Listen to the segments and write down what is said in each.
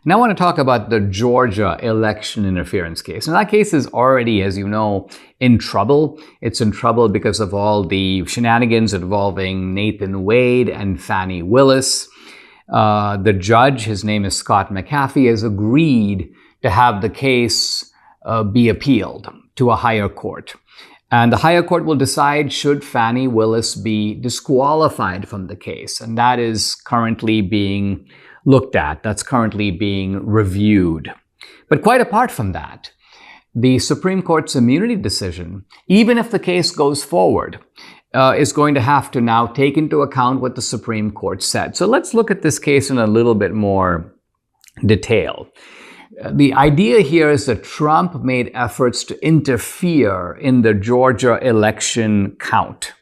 And I want to talk about the Georgia election interference case. And that case is already, as you know, in trouble. It's in trouble because of all the shenanigans involving Nathan Wade and Fani Willis. The judge, his name is Scott McAfee, has agreed to have the case be appealed to a higher court. And the higher court will decide should Fani Willis be disqualified from the case. And that is currently being looked at. That's currently being reviewed. But quite apart from that, the Supreme Court's immunity decision, even if the case goes forward, is going to have to now take into account what the Supreme Court said. So let's look at this case in a little bit more detail. The idea here is that Trump made efforts to interfere in the Georgia election count.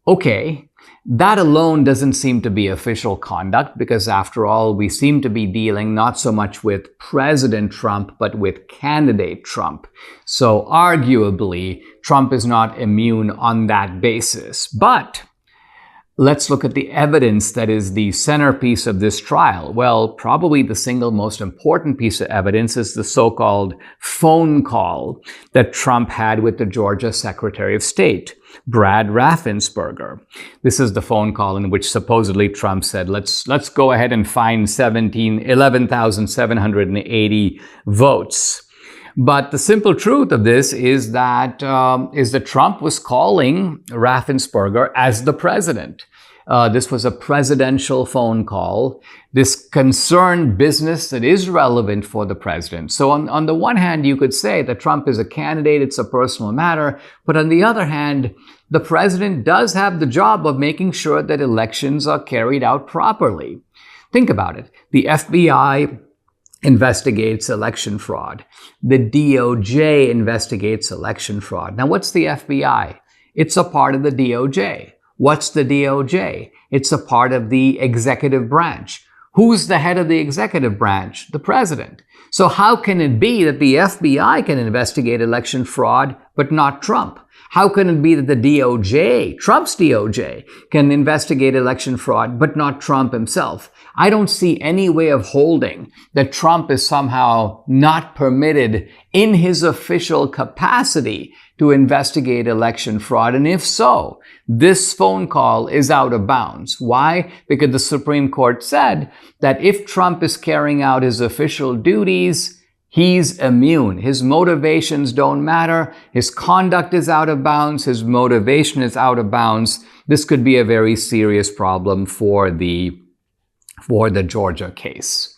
Okay, that alone doesn't seem to be official conduct because, after all, we seem to be dealing not so much with President Trump, but with candidate Trump. So arguably, Trump is not immune on that basis. But let's look at the evidence that is the centerpiece of this trial. Well, probably the single most important piece of evidence is the so-called phone call that Trump had with the Georgia Secretary of State, Brad Raffensperger. This is the phone call in which supposedly Trump said, let's go ahead and find 11,780 votes. But the simple truth of this is that Trump was calling Raffensperger as the president. This was a presidential phone call. This concerned business that is relevant for the president. So on the one hand, you could say that Trump is a candidate, it's a personal matter. But on the other hand, the president does have the job of making sure that elections are carried out properly. Think about it. The FBI investigates election fraud. The DOJ investigates election fraud. Now, what's the FBI? It's a part of the DOJ. What's the DOJ? It's a part of the executive branch. Who's the head of the executive branch? The president. So how can it be that the FBI can investigate election fraud, but not Trump? How can it be that the DOJ, Trump's DOJ, can investigate election fraud, but not Trump himself? I don't see any way of holding that Trump is somehow not permitted in his official capacity to investigate election fraud. And if so, this phone call is out of bounds. Why? Because the Supreme Court said that if Trump is carrying out his official duties, he's immune. His motivations don't matter. His conduct is out of bounds. His motivation is out of bounds. This could be a very serious problem for the Georgia case.